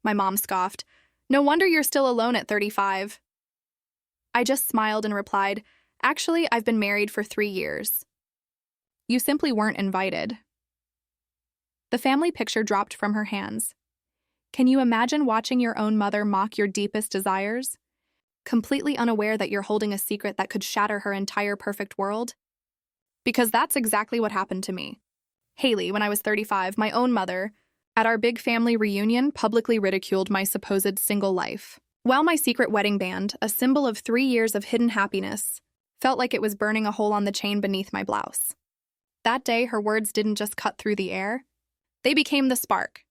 my mom scoffed. No wonder you're still alone at 35. I just smiled and replied, actually, I've been married for 3 years. You simply weren't invited. The family picture dropped from her hands. Can you imagine watching your own mother mock your deepest desires? Completely unaware that you're holding a secret that could shatter her entire perfect world? Because that's exactly what happened to me. Haley, when I was 35, my own mother, at our big family reunion, publicly ridiculed my supposed single life. While my secret wedding band, a symbol of 3 years of hidden happiness, felt like it was burning a hole on the chain beneath my blouse. That day, her words didn't just cut through the air. They became the spark.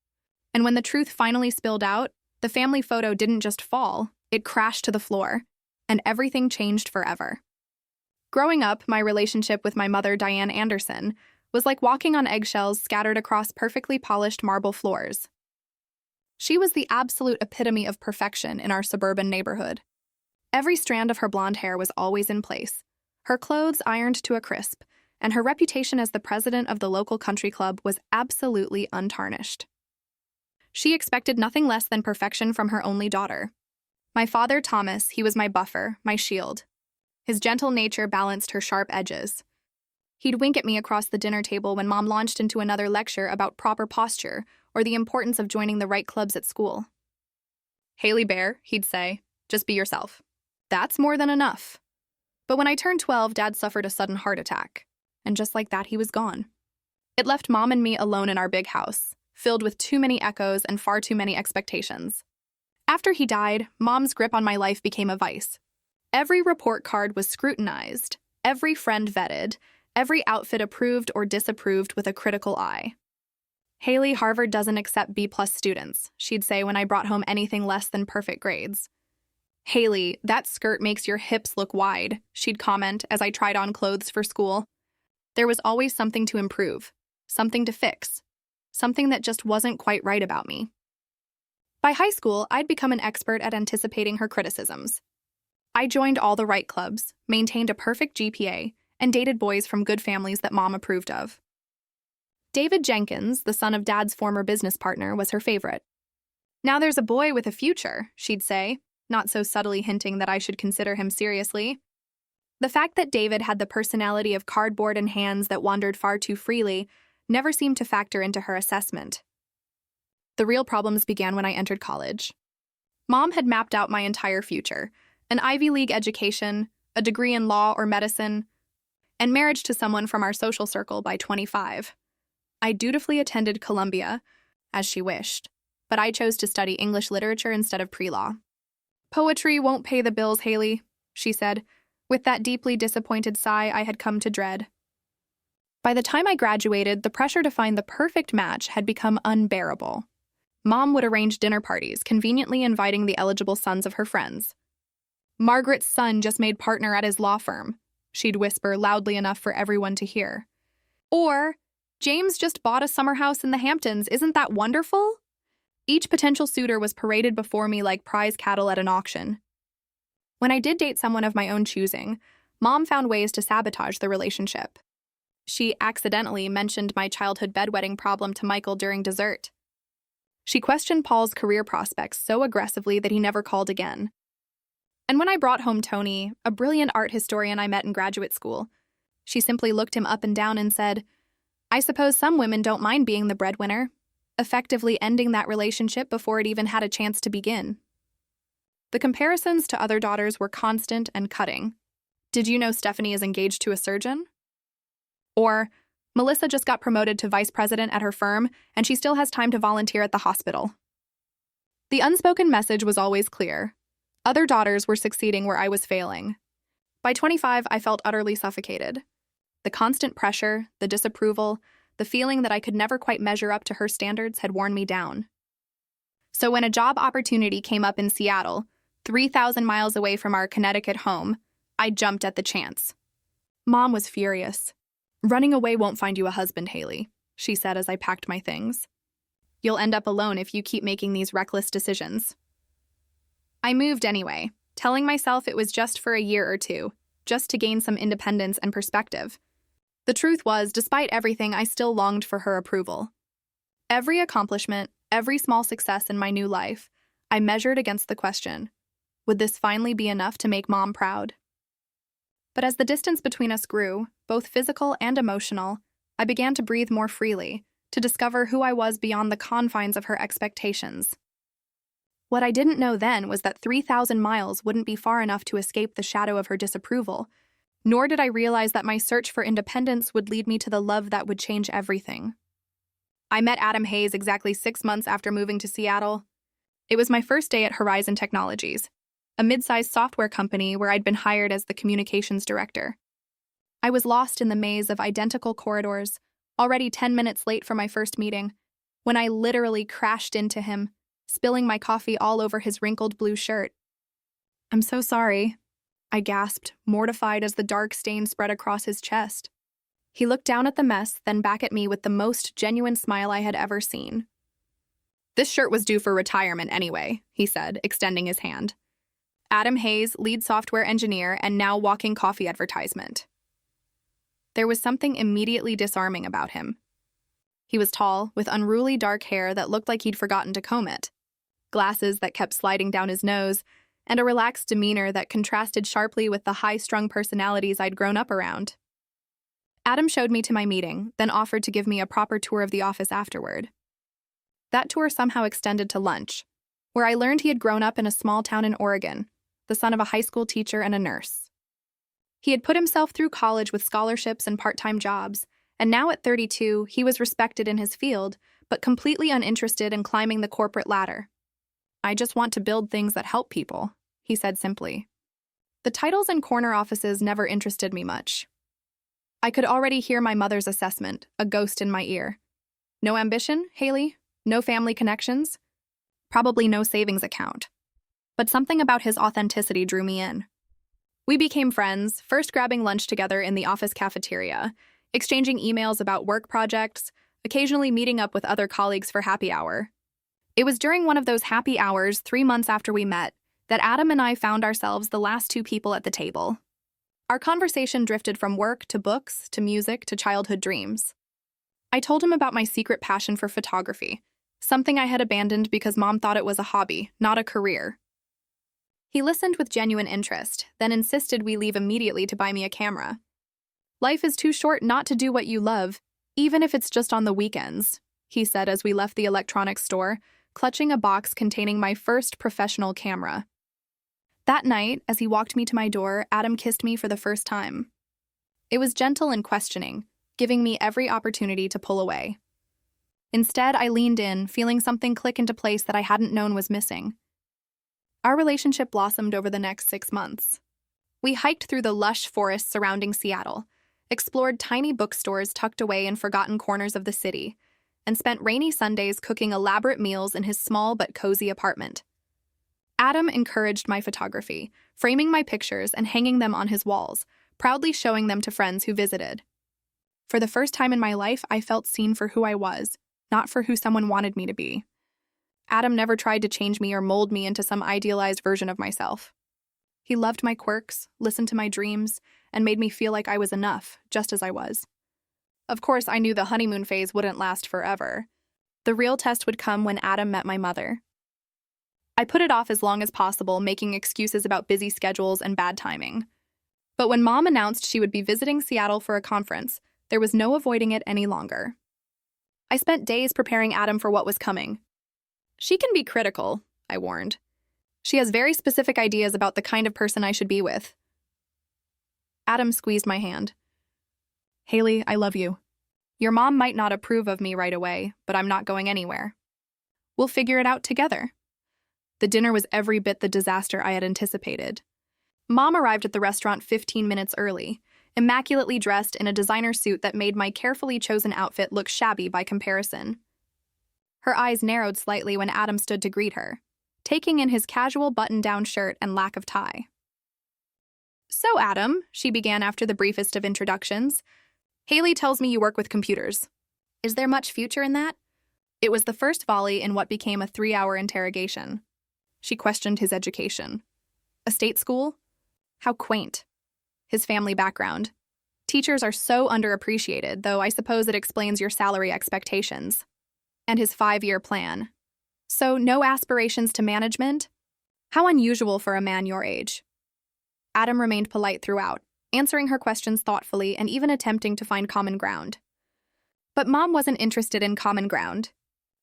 And when the truth finally spilled out, the family photo didn't just fall, it crashed to the floor, and everything changed forever. Growing up, my relationship with my mother, Diane Anderson, was like walking on eggshells scattered across perfectly polished marble floors. She was the absolute epitome of perfection in our suburban neighborhood. Every strand of her blonde hair was always in place, her clothes ironed to a crisp, and her reputation as the president of the local country club was absolutely untarnished. She expected nothing less than perfection from her only daughter. My father, Thomas, he was my buffer, my shield. His gentle nature balanced her sharp edges. He'd wink at me across the dinner table when Mom launched into another lecture about proper posture or the importance of joining the right clubs at school. Haley Bear, he'd say, just be yourself. That's more than enough. But when I turned 12, Dad suffered a sudden heart attack, and just like that, he was gone. It left Mom and me alone in our big house, filled with too many echoes and far too many expectations. After he died, Mom's grip on my life became a vice. Every report card was scrutinized, every friend vetted, every outfit approved or disapproved with a critical eye. Haley, Harvard doesn't accept B-plus students, she'd say when I brought home anything less than perfect grades. Haley, that skirt makes your hips look wide, she'd comment as I tried on clothes for school. There was always something to improve, something to fix, something that just wasn't quite right about me. By high school, I'd become an expert at anticipating her criticisms. I joined all the right clubs, maintained a perfect GPA, and dated boys from good families that Mom approved of. David Jenkins, the son of Dad's former business partner, was her favorite. Now there's a boy with a future, she'd say, not so subtly hinting that I should consider him seriously. The fact that David had the personality of cardboard and hands that wandered far too freely never seemed to factor into her assessment. The real problems began when I entered college. Mom had mapped out my entire future, an Ivy League education, a degree in law or medicine, and marriage to someone from our social circle by 25. I dutifully attended Columbia, as she wished, but I chose to study English literature instead of pre-law. Poetry won't pay the bills, Haley, she said, with that deeply disappointed sigh I had come to dread. By the time I graduated, the pressure to find the perfect match had become unbearable. Mom would arrange dinner parties, conveniently inviting the eligible sons of her friends. Margaret's son just made partner at his law firm, she'd whisper loudly enough for everyone to hear. Or, James just bought a summer house in the Hamptons, isn't that wonderful? Each potential suitor was paraded before me like prize cattle at an auction. When I did date someone of my own choosing, Mom found ways to sabotage the relationship. She accidentally mentioned my childhood bedwetting problem to Michael during dessert. She questioned Paul's career prospects so aggressively that he never called again. And when I brought home Tony, a brilliant art historian I met in graduate school, she simply looked him up and down and said, I suppose some women don't mind being the breadwinner, effectively ending that relationship before it even had a chance to begin. The comparisons to other daughters were constant and cutting. Did you know Stephanie is engaged to a surgeon? Or, Melissa just got promoted to vice president at her firm, and she still has time to volunteer at the hospital. The unspoken message was always clear. Other daughters were succeeding where I was failing. By 25, I felt utterly suffocated. The constant pressure, the disapproval, the feeling that I could never quite measure up to her standards had worn me down. So when a job opportunity came up in Seattle, 3,000 miles away from our Connecticut home, I jumped at the chance. Mom was furious. Running away won't find you a husband, Haley, she said as I packed my things. You'll end up alone if you keep making these reckless decisions. I moved anyway, telling myself it was just for a year or two, just to gain some independence and perspective. The truth was, despite everything, I still longed for her approval. Every accomplishment, every small success in my new life, I measured against the question, would this finally be enough to make Mom proud? But as the distance between us grew, both physical and emotional, I began to breathe more freely, to discover who I was beyond the confines of her expectations. What I didn't know then was that 3,000 miles wouldn't be far enough to escape the shadow of her disapproval, nor did I realize that my search for independence would lead me to the love that would change everything. I met Adam Hayes exactly 6 months after moving to Seattle. It was my first day at Horizon Technologies, a mid-sized software company where I'd been hired as the communications director. I was lost in the maze of identical corridors, already 10 minutes late for my first meeting, when I literally crashed into him, spilling my coffee all over his wrinkled blue shirt. "I'm so sorry," I gasped, mortified as the dark stain spread across his chest. He looked down at the mess, then back at me with the most genuine smile I had ever seen. "This shirt was due for retirement anyway," he said, extending his hand. "Adam Hayes, lead software engineer and now walking coffee advertisement." There was something immediately disarming about him. He was tall, with unruly dark hair that looked like he'd forgotten to comb it, glasses that kept sliding down his nose, and a relaxed demeanor that contrasted sharply with the high-strung personalities I'd grown up around. Adam showed me to my meeting, then offered to give me a proper tour of the office afterward. That tour somehow extended to lunch, where I learned he had grown up in a small town in Oregon, the son of a high school teacher and a nurse. He had put himself through college with scholarships and part-time jobs, and now at 32, he was respected in his field, but completely uninterested in climbing the corporate ladder. "I just want to build things that help people," he said simply. The titles and corner offices never interested me much. I could already hear my mother's assessment, a ghost in my ear. "No ambition, Haley? No family connections? Probably no savings account." But something about his authenticity drew me in. We became friends, first grabbing lunch together in the office cafeteria, exchanging emails about work projects, occasionally meeting up with other colleagues for happy hour. It was during one of those happy hours 3 months after we met that Adam and I found ourselves the last two people at the table. Our conversation drifted from work to books to music to childhood dreams. I told him about my secret passion for photography, something I had abandoned because Mom thought it was a hobby, not a career. He listened with genuine interest, then insisted we leave immediately to buy me a camera. "Life is too short not to do what you love, even if it's just on the weekends," he said as we left the electronics store, clutching a box containing my first professional camera. That night, as he walked me to my door, Adam kissed me for the first time. It was gentle and questioning, giving me every opportunity to pull away. Instead, I leaned in, feeling something click into place that I hadn't known was missing. Our relationship blossomed over the next 6 months. We hiked through the lush forests surrounding Seattle, explored tiny bookstores tucked away in forgotten corners of the city, and spent rainy Sundays cooking elaborate meals in his small but cozy apartment. Adam encouraged my photography, framing my pictures and hanging them on his walls, proudly showing them to friends who visited. For the first time in my life, I felt seen for who I was, not for who someone wanted me to be. Adam never tried to change me or mold me into some idealized version of myself. He loved my quirks, listened to my dreams, and made me feel like I was enough, just as I was. Of course, I knew the honeymoon phase wouldn't last forever. The real test would come when Adam met my mother. I put it off as long as possible, making excuses about busy schedules and bad timing. But when Mom announced she would be visiting Seattle for a conference, there was no avoiding it any longer. I spent days preparing Adam for what was coming. "She can be critical," I warned. "She has very specific ideas about the kind of person I should be with." Adam squeezed my hand. "Haley, I love you. Your mom might not approve of me right away, but I'm not going anywhere. We'll figure it out together." The dinner was every bit the disaster I had anticipated. Mom arrived at the restaurant 15 minutes early, immaculately dressed in a designer suit that made my carefully chosen outfit look shabby by comparison. Her eyes narrowed slightly when Adam stood to greet her, taking in his casual button-down shirt and lack of tie. "So, Adam," she began after the briefest of introductions, "Haley tells me you work with computers. Is there much future in that?" It was the first volley in what became a 3-hour interrogation. She questioned his education. A state school? How quaint. His family background. Teachers are so underappreciated, though I suppose it explains your salary expectations. And his 5-year plan. So, no aspirations to management? How unusual for a man your age. Adam remained polite throughout, answering her questions thoughtfully and even attempting to find common ground. But Mom wasn't interested in common ground.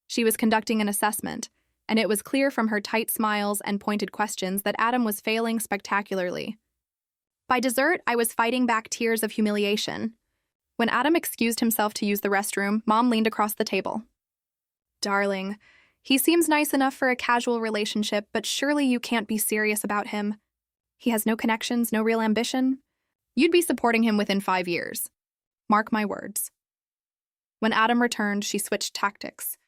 She was conducting an assessment, and it was clear from her tight smiles and pointed questions that Adam was failing spectacularly. By dessert, I was fighting back tears of humiliation. When Adam excused himself to use the restroom, Mom leaned across the table. "Darling, he seems nice enough for a casual relationship, but surely you can't be serious about him. He has no connections, no real ambition. You'd be supporting him within 5 years. Mark my words." When Adam returned, she switched tactics,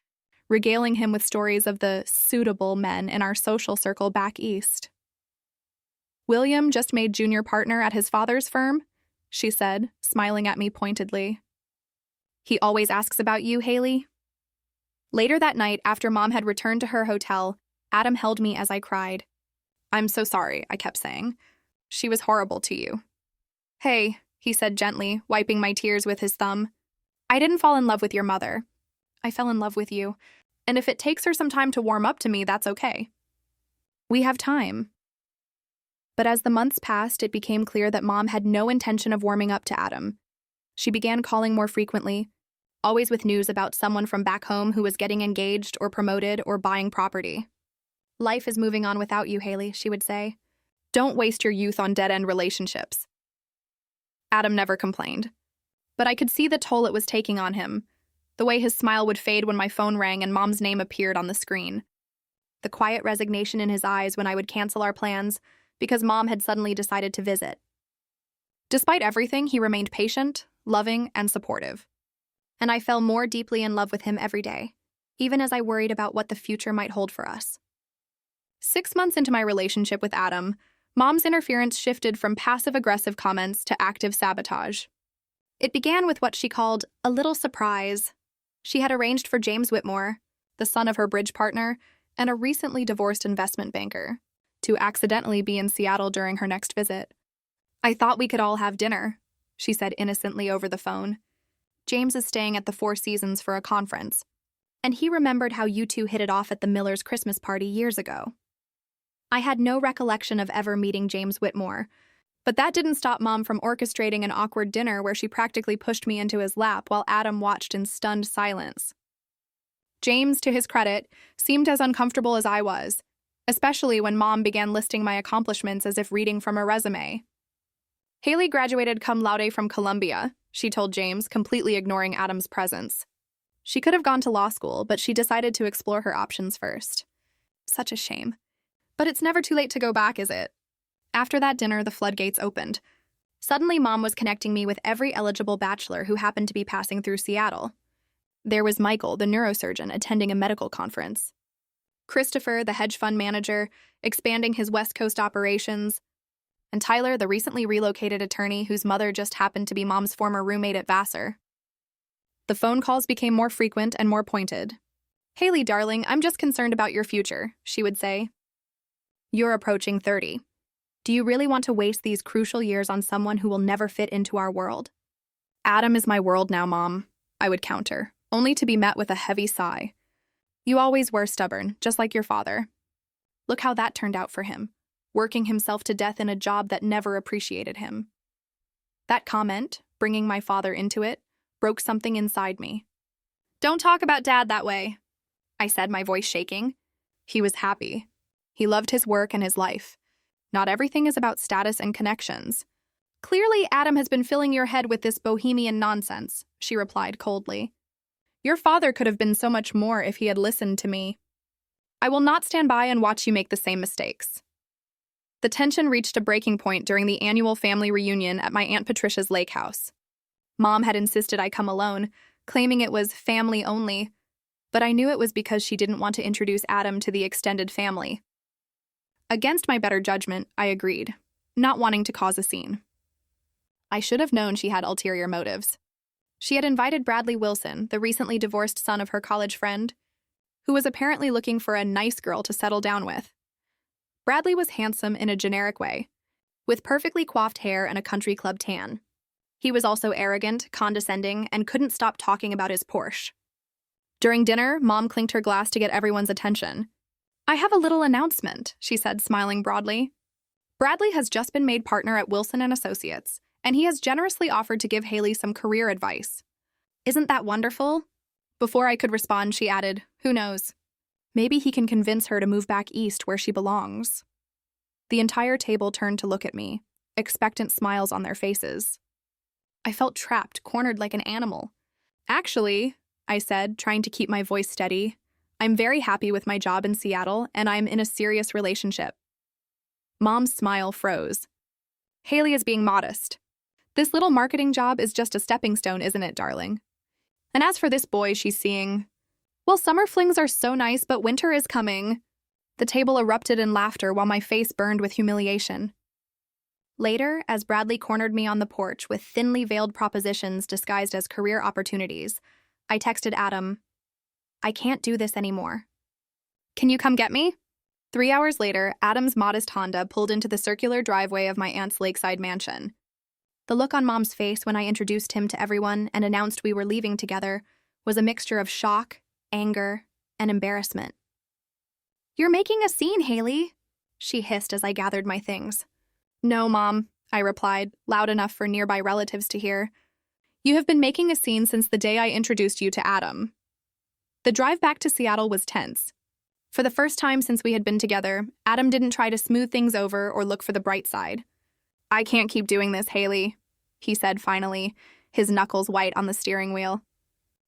regaling him with stories of the suitable men in our social circle back east. "William just made junior partner at his father's firm," she said, smiling at me pointedly. "He always asks about you, Haley." Later that night, after Mom had returned to her hotel, Adam held me as I cried. "I'm so sorry," I kept saying. "She was horrible to you." "Hey," he said gently, wiping my tears with his thumb. "I didn't fall in love with your mother. I fell in love with you. And if it takes her some time to warm up to me, that's okay. We have time." But as the months passed, it became clear that Mom had no intention of warming up to Adam. She began calling more frequently, always with news about someone from back home who was getting engaged or promoted or buying property. "Life is moving on without you, Haley," she would say. "Don't waste your youth on dead-end relationships." Adam never complained, but I could see the toll it was taking on him, the way his smile would fade when my phone rang and Mom's name appeared on the screen, the quiet resignation in his eyes when I would cancel our plans because Mom had suddenly decided to visit. Despite everything, he remained patient, loving, and supportive. And I fell more deeply in love with him every day, even as I worried about what the future might hold for us. 6 months into my relationship with Adam, Mom's interference shifted from passive-aggressive comments to active sabotage. It began with what she called a little surprise. She had arranged for James Whitmore, the son of her bridge partner, and a recently divorced investment banker, to accidentally be in Seattle during her next visit. "I thought we could all have dinner," she said innocently over the phone. "James is staying at the Four Seasons for a conference, and he remembered how you two hit it off at the Millers' Christmas party years ago." I had no recollection of ever meeting James Whitmore, but that didn't stop Mom from orchestrating an awkward dinner where she practically pushed me into his lap while Adam watched in stunned silence. James, to his credit, seemed as uncomfortable as I was, especially when Mom began listing my accomplishments as if reading from a resume. "Haley graduated cum laude from Columbia," she told James, completely ignoring Adam's presence. "She could have gone to law school, but she decided to explore her options first. Such a shame. But it's never too late to go back, is it?" After that dinner, the floodgates opened. Suddenly, Mom was connecting me with every eligible bachelor who happened to be passing through Seattle. There was Michael, the neurosurgeon, attending a medical conference. Christopher, the hedge fund manager, expanding his West Coast operations. And Tyler, the recently relocated attorney whose mother just happened to be Mom's former roommate at Vassar. The phone calls became more frequent and more pointed. "Haley, darling, I'm just concerned about your future," she would say. "You're approaching 30. Do you really want to waste these crucial years on someone who will never fit into our world?" "Adam is my world now, Mom," I would counter, only to be met with a heavy sigh. "You always were stubborn, just like your father. Look how that turned out for him, working himself to death in a job that never appreciated him." That comment, bringing my father into it, broke something inside me. "Don't talk about Dad that way," I said, my voice shaking. He was happy. He loved his work and his life. Not everything is about status and connections. "Clearly, Adam has been filling your head with this bohemian nonsense," she replied coldly. "Your father could have been so much more if he had listened to me. I will not stand by and watch you make the same mistakes." The tension reached a breaking point during the annual family reunion at my Aunt Patricia's lake house. Mom had insisted I come alone, claiming it was family only, but I knew it was because she didn't want to introduce Adam to the extended family. Against my better judgment, I agreed, not wanting to cause a scene. I should have known she had ulterior motives. She had invited Bradley Wilson, the recently divorced son of her college friend, who was apparently looking for a nice girl to settle down with. Bradley was handsome in a generic way, with perfectly coiffed hair and a country club tan. He was also arrogant, condescending, and couldn't stop talking about his Porsche. During dinner, Mom clinked her glass to get everyone's attention. "I have a little announcement," she said, smiling broadly. "Bradley has just been made partner at Wilson & Associates, and he has generously offered to give Haley some career advice. Isn't that wonderful?" Before I could respond, she added, "Who knows? Maybe he can convince her to move back east where she belongs." The entire table turned to look at me, expectant smiles on their faces. I felt trapped, cornered like an animal. "Actually," I said, trying to keep my voice steady, "I'm very happy with my job in Seattle, and I'm in a serious relationship." Mom's smile froze. "Haley is being modest. This little marketing job is just a stepping stone, isn't it, darling? And as for this boy she's seeing, well, summer flings are so nice, but winter is coming." The table erupted in laughter while my face burned with humiliation. Later, as Bradley cornered me on the porch with thinly veiled propositions disguised as career opportunities, I texted Adam, "I can't do this anymore. Can you come get me?" 3 hours later, Adam's modest Honda pulled into the circular driveway of my aunt's lakeside mansion. The look on Mom's face when I introduced him to everyone and announced we were leaving together was a mixture of shock, anger, and embarrassment. "You're making a scene, Haley," she hissed as I gathered my things. "No, Mom," I replied, loud enough for nearby relatives to hear. "You have been making a scene since the day I introduced you to Adam." The drive back to Seattle was tense. For the first time since we had been together, Adam didn't try to smooth things over or look for the bright side. "I can't keep doing this, Haley," he said finally, his knuckles white on the steering wheel.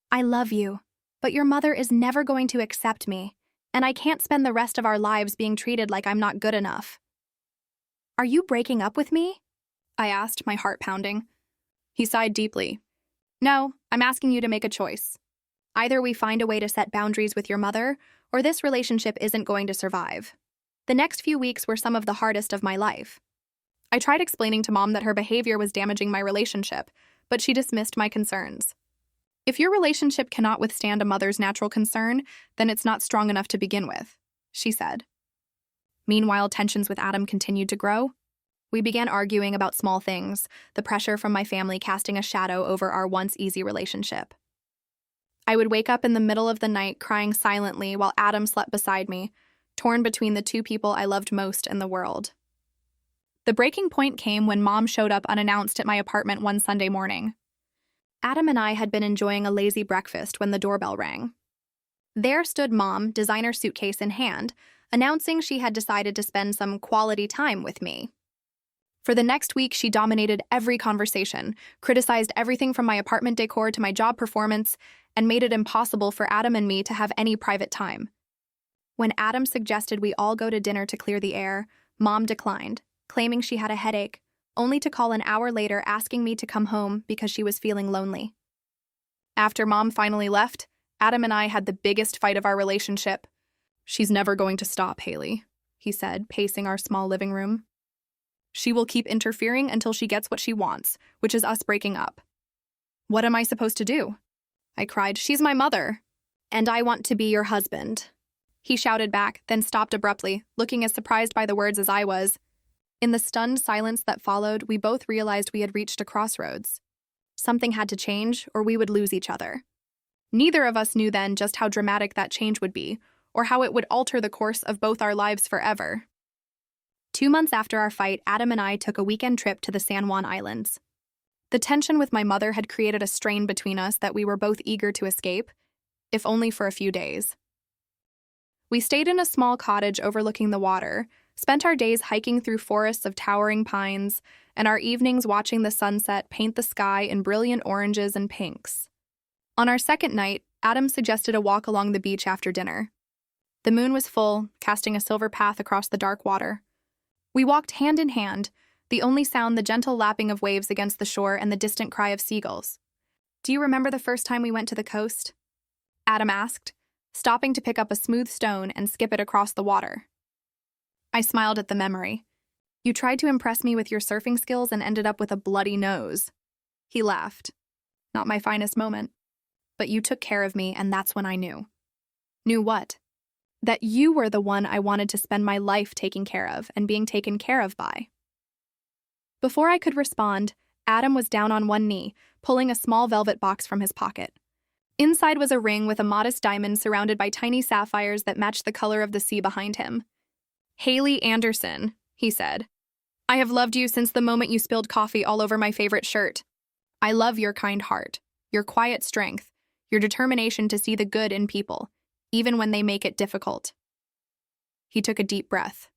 "I love you, but your mother is never going to accept me, and I can't spend the rest of our lives being treated like I'm not good enough." "Are you breaking up with me?" I asked, my heart pounding. He sighed deeply. "No, I'm asking you to make a choice. Either we find a way to set boundaries with your mother, or this relationship isn't going to survive." The next few weeks were some of the hardest of my life. I tried explaining to Mom that her behavior was damaging my relationship, but she dismissed my concerns. "If your relationship cannot withstand a mother's natural concern, then it's not strong enough to begin with," she said. Meanwhile, tensions with Adam continued to grow. We began arguing about small things, the pressure from my family casting a shadow over our once easy relationship. I would wake up in the middle of the night crying silently while Adam slept beside me, torn between the two people I loved most in the world. The breaking point came when Mom showed up unannounced at my apartment one Sunday morning. Adam and I had been enjoying a lazy breakfast when the doorbell rang. There stood Mom, designer suitcase in hand, announcing she had decided to spend some quality time with me. For the next week, she dominated every conversation, criticized everything from my apartment decor to my job performance, and made it impossible for Adam and me to have any private time. When Adam suggested we all go to dinner to clear the air, Mom declined, claiming she had a headache, only to call an hour later asking me to come home because she was feeling lonely. After Mom finally left, Adam and I had the biggest fight of our relationship. "She's never going to stop, Haley," he said, pacing our small living room. "She will keep interfering until she gets what she wants, which is us breaking up." "What am I supposed to do?" I cried. "She's my mother." "And I want to be your husband," he shouted back, then stopped abruptly, looking as surprised by the words as I was. In the stunned silence that followed, we both realized we had reached a crossroads. Something had to change, or we would lose each other. Neither of us knew then just how dramatic that change would be, or how it would alter the course of both our lives forever. 2 months after our fight, Adam and I took a weekend trip to the San Juan Islands. The tension with my mother had created a strain between us that we were both eager to escape, if only for a few days. We stayed in a small cottage overlooking the water, spent our days hiking through forests of towering pines, and our evenings watching the sunset paint the sky in brilliant oranges and pinks. On our second night, Adam suggested a walk along the beach after dinner. The moon was full, casting a silver path across the dark water. We walked hand in hand, the only sound the gentle lapping of waves against the shore and the distant cry of seagulls. "Do you remember the first time we went to the coast?" Adam asked, stopping to pick up a smooth stone and skip it across the water. I smiled at the memory. "You tried to impress me with your surfing skills and ended up with a bloody nose." He laughed. "Not my finest moment. But you took care of me, and that's when I knew." "Knew what?" "That you were the one I wanted to spend my life taking care of and being taken care of by." Before I could respond, Adam was down on one knee, pulling a small velvet box from his pocket. Inside was a ring with a modest diamond surrounded by tiny sapphires that matched the color of the sea behind him. "Haley Anderson," he said. "I have loved you since the moment you spilled coffee all over my favorite shirt. I love your kind heart, your quiet strength, your determination to see the good in people, even when they make it difficult." He took a deep breath.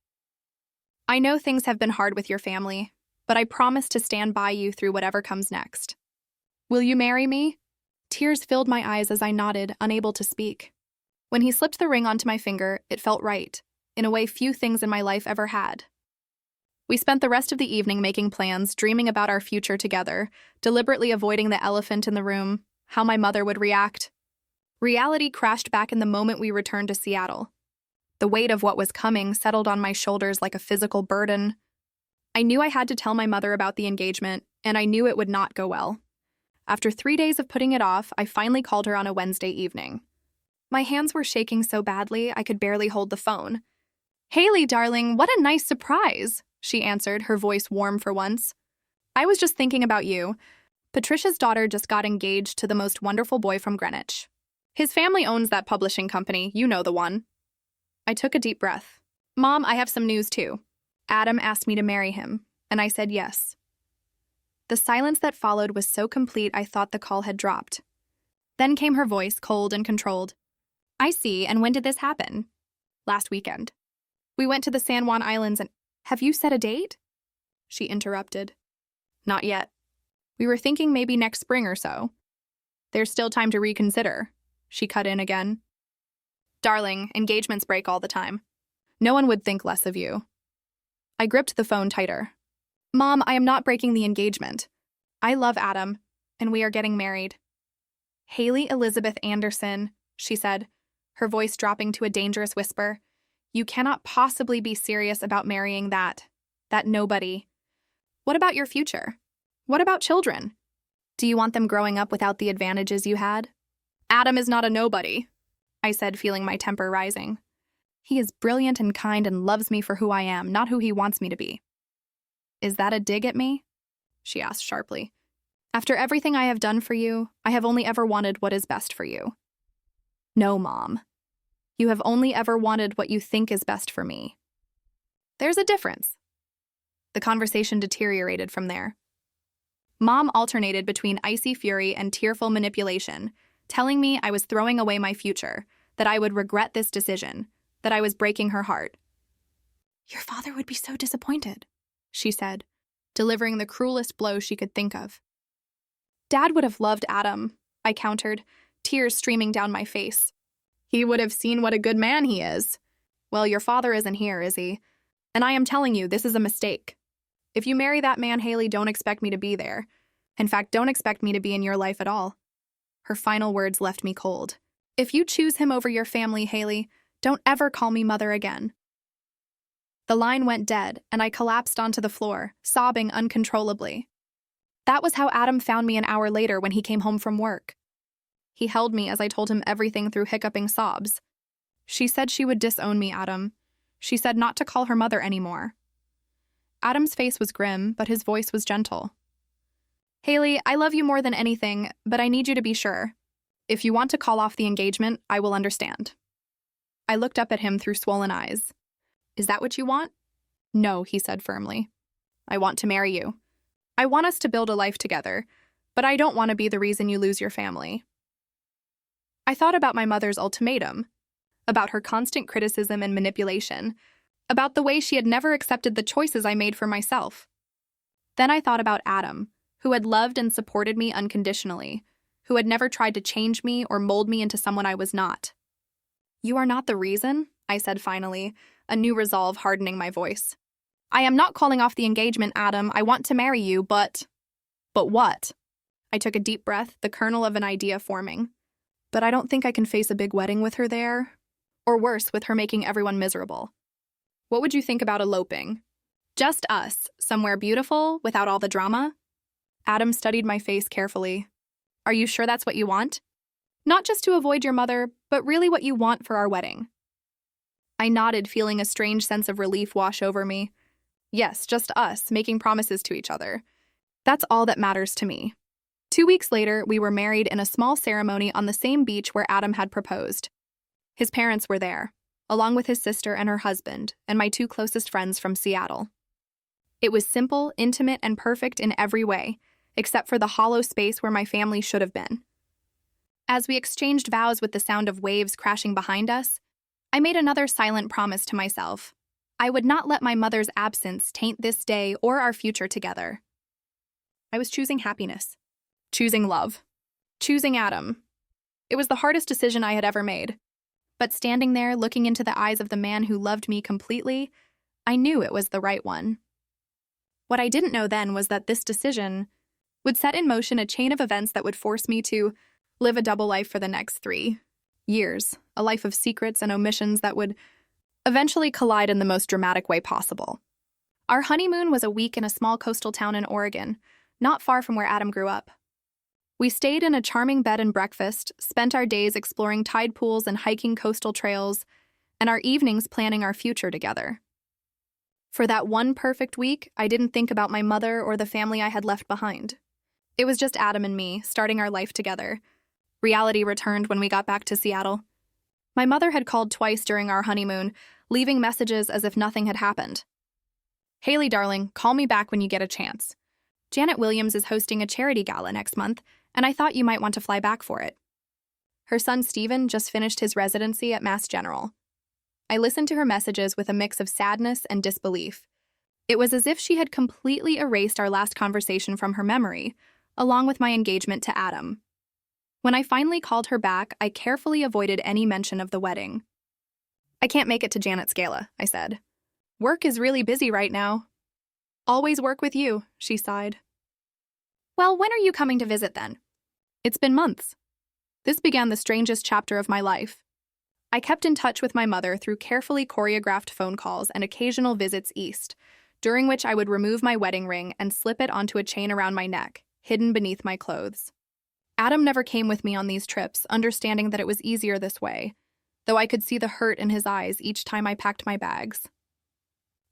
"I know things have been hard with your family, but I promise to stand by you through whatever comes next. Will you marry me?" Tears filled my eyes as I nodded, unable to speak. When he slipped the ring onto my finger, it felt right, in a way few things in my life ever had. We spent the rest of the evening making plans, dreaming about our future together, deliberately avoiding the elephant in the room, how my mother would react. Reality crashed back in the moment we returned to Seattle. The weight of what was coming settled on my shoulders like a physical burden. I knew I had to tell my mother about the engagement, and I knew it would not go well. After 3 days of putting it off, I finally called her on a Wednesday evening. My hands were shaking so badly I could barely hold the phone. "Haley, darling, what a nice surprise," she answered, her voice warm for once. "I was just thinking about you. Patricia's daughter just got engaged to the most wonderful boy from Greenwich. His family owns that publishing company, you know the one." I took a deep breath. "Mom, I have some news too. Adam asked me to marry him, and I said yes." The silence that followed was so complete I thought the call had dropped. Then came her voice, cold and controlled. "I see, and when did this happen?" "Last weekend. We went to the San Juan Islands and—" "Have you set a date?" She interrupted. "Not yet. We were thinking maybe next spring or so." "There's still time to reconsider," she cut in again. "Darling, engagements break all the time. No one would think less of you." I gripped the phone tighter. "Mom, I am not breaking the engagement. I love Adam, and we are getting married." "Haley Elizabeth Anderson," she said, her voice dropping to a dangerous whisper. "You cannot possibly be serious about marrying that nobody. What about your future? What about children? Do you want them growing up without the advantages you had?" "Adam is not a nobody," I said, feeling my temper rising. "He is brilliant and kind and loves me for who I am, not who he wants me to be." "Is that a dig at me?" she asked sharply. "After everything I have done for you, I have only ever wanted what is best for you." "No, Mom. You have only ever wanted what you think is best for me." "There's a difference." The conversation deteriorated from there. Mom alternated between icy fury and tearful manipulation, telling me I was throwing away my future, that I would regret this decision, that I was breaking her heart. "Your father would be so disappointed," she said, delivering the cruelest blow she could think of. "Dad would have loved Adam," I countered, tears streaming down my face. "He would have seen what a good man he is." "Well, your father isn't here, is he? And I am telling you, this is a mistake. If you marry that man, Haley, don't expect me to be there. In fact, don't expect me to be in your life at all." Her final words left me cold. "If you choose him over your family, Haley, don't ever call me mother again." The line went dead, and I collapsed onto the floor, sobbing uncontrollably. That was how Adam found me an hour later when he came home from work. He held me as I told him everything through hiccuping sobs. "She said she would disown me, Adam. She said not to call her mother anymore." Adam's face was grim, but his voice was gentle. "Haley, I love you more than anything, but I need you to be sure. If you want to call off the engagement, I will understand." I looked up at him through swollen eyes. "Is that what you want?" "No," he said firmly. "I want to marry you. I want us to build a life together, but I don't want to be the reason you lose your family." I thought about my mother's ultimatum, about her constant criticism and manipulation, about the way she had never accepted the choices I made for myself. Then I thought about Adam, who had loved and supported me unconditionally, who had never tried to change me or mold me into someone I was not. "You are not the reason," I said finally, a new resolve hardening my voice. "I am not calling off the engagement, Adam. I want to marry you, but..." "But what?" I took a deep breath, the kernel of an idea forming. "But I don't think I can face a big wedding with her there. Or worse, with her making everyone miserable. What would you think about eloping? Just us, somewhere beautiful, without all the drama?" Adam studied my face carefully. "Are you sure that's what you want? Not just to avoid your mother, but really what you want for our wedding?" I nodded, feeling a strange sense of relief wash over me. "Yes, just us, making promises to each other. That's all that matters to me." 2 weeks later, we were married in a small ceremony on the same beach where Adam had proposed. His parents were there, along with his sister and her husband, and my 2 closest friends from Seattle. It was simple, intimate, and perfect in every way, except for the hollow space where my family should have been. As we exchanged vows with the sound of waves crashing behind us, I made another silent promise to myself. I would not let my mother's absence taint this day or our future together. I was choosing happiness, choosing love, choosing Adam. It was the hardest decision I had ever made. But standing there, looking into the eyes of the man who loved me completely, I knew it was the right one. What I didn't know then was that this decision would set in motion a chain of events that would force me to live a double life for the next 3 years, a life of secrets and omissions that would eventually collide in the most dramatic way possible. Our honeymoon was a week in a small coastal town in Oregon, not far from where Adam grew up. We stayed in a charming bed and breakfast, spent our days exploring tide pools and hiking coastal trails, and our evenings planning our future together. For that one perfect week, I didn't think about my mother or the family I had left behind. It was just Adam and me, starting our life together. Reality returned when we got back to Seattle. My mother had called twice during our honeymoon, leaving messages as if nothing had happened. "Haley, darling, call me back when you get a chance. Janet Williams is hosting a charity gala next month, and I thought you might want to fly back for it." Her son Steven just finished his residency at Mass General. I listened to her messages with a mix of sadness and disbelief. It was as if she had completely erased our last conversation from her memory, along with my engagement to Adam. When I finally called her back, I carefully avoided any mention of the wedding. "I can't make it to Janet's gala," I said. "Work is really busy right now." "Always work with you," she sighed. "Well, when are you coming to visit then?" "It's been months." This began the strangest chapter of my life. I kept in touch with my mother through carefully choreographed phone calls and occasional visits east, during which I would remove my wedding ring and slip it onto a chain around my neck, hidden beneath my clothes. Adam never came with me on these trips, understanding that it was easier this way, though I could see the hurt in his eyes each time I packed my bags.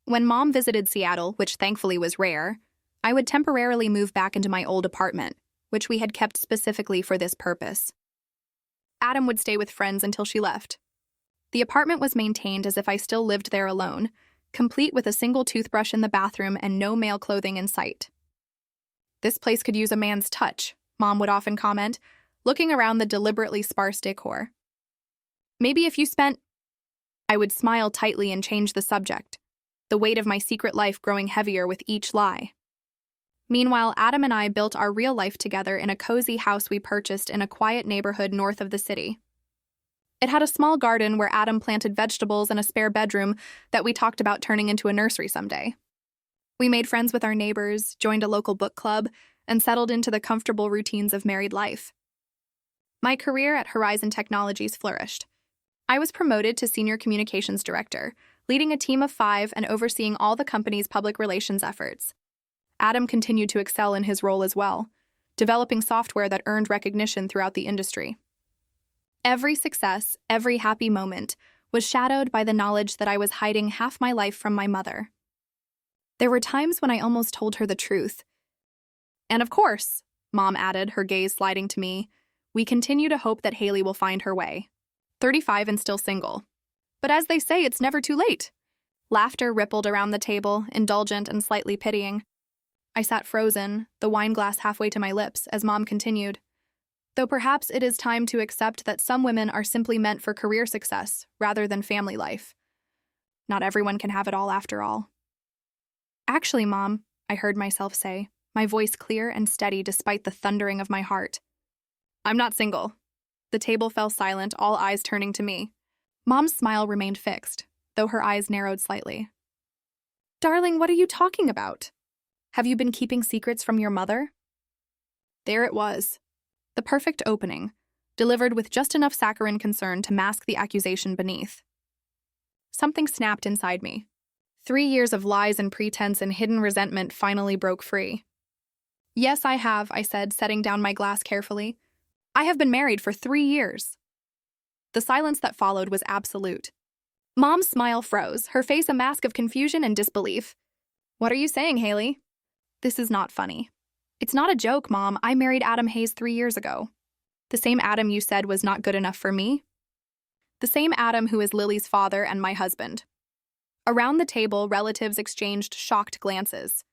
When Mom visited Seattle, which thankfully was rare, I would temporarily move back into my old apartment, which we had kept specifically for this purpose. Adam would stay with friends until she left. The apartment was maintained as if I still lived there alone, complete with a single toothbrush in the bathroom and no male clothing in sight. "This place could use a man's touch," Mom would often comment, looking around the deliberately sparse decor. "Maybe if you spent—" I would smile tightly and change the subject, the weight of my secret life growing heavier with each lie. Meanwhile, Adam and I built our real life together in a cozy house we purchased in a quiet neighborhood north of the city. It had a small garden where Adam planted vegetables and a spare bedroom that we talked about turning into a nursery someday. We made friends with our neighbors, joined a local book club, and settled into the comfortable routines of married life. My career at Horizon Technologies flourished. I was promoted to Senior Communications Director, leading a team of 5 and overseeing all the company's public relations efforts. Adam continued to excel in his role as well, developing software that earned recognition throughout the industry. Every success, every happy moment, was shadowed by the knowledge that I was hiding half my life from my mother. There were times when I almost told her the truth. "And of course," Mom added, her gaze sliding to me, "we continue to hope that Haley will find her way. 35 and still single. But as they say, it's never too late." Laughter rippled around the table, indulgent and slightly pitying. I sat frozen, the wine glass halfway to my lips, as Mom continued. "Though perhaps it is time to accept that some women are simply meant for career success rather than family life. Not everyone can have it all after all." "Actually, Mom," I heard myself say, my voice clear and steady despite the thundering of my heart, "I'm not single." The table fell silent, all eyes turning to me. Mom's smile remained fixed, though her eyes narrowed slightly. "Darling, what are you talking about? Have you been keeping secrets from your mother?" There it was. The perfect opening, delivered with just enough saccharine concern to mask the accusation beneath. Something snapped inside me. 3 years of lies and pretense and hidden resentment finally broke free. "Yes, I have," I said, setting down my glass carefully. "I have been married for 3 years." The silence that followed was absolute. Mom's smile froze, her face a mask of confusion and disbelief. "What are you saying, Haley?" "This is not funny." It's not a joke, Mom. I married Adam Hayes 3 years ago. The same Adam you said was not good enough for me? The same Adam who is Lily's father and my husband. Around the table, relatives exchanged shocked glances.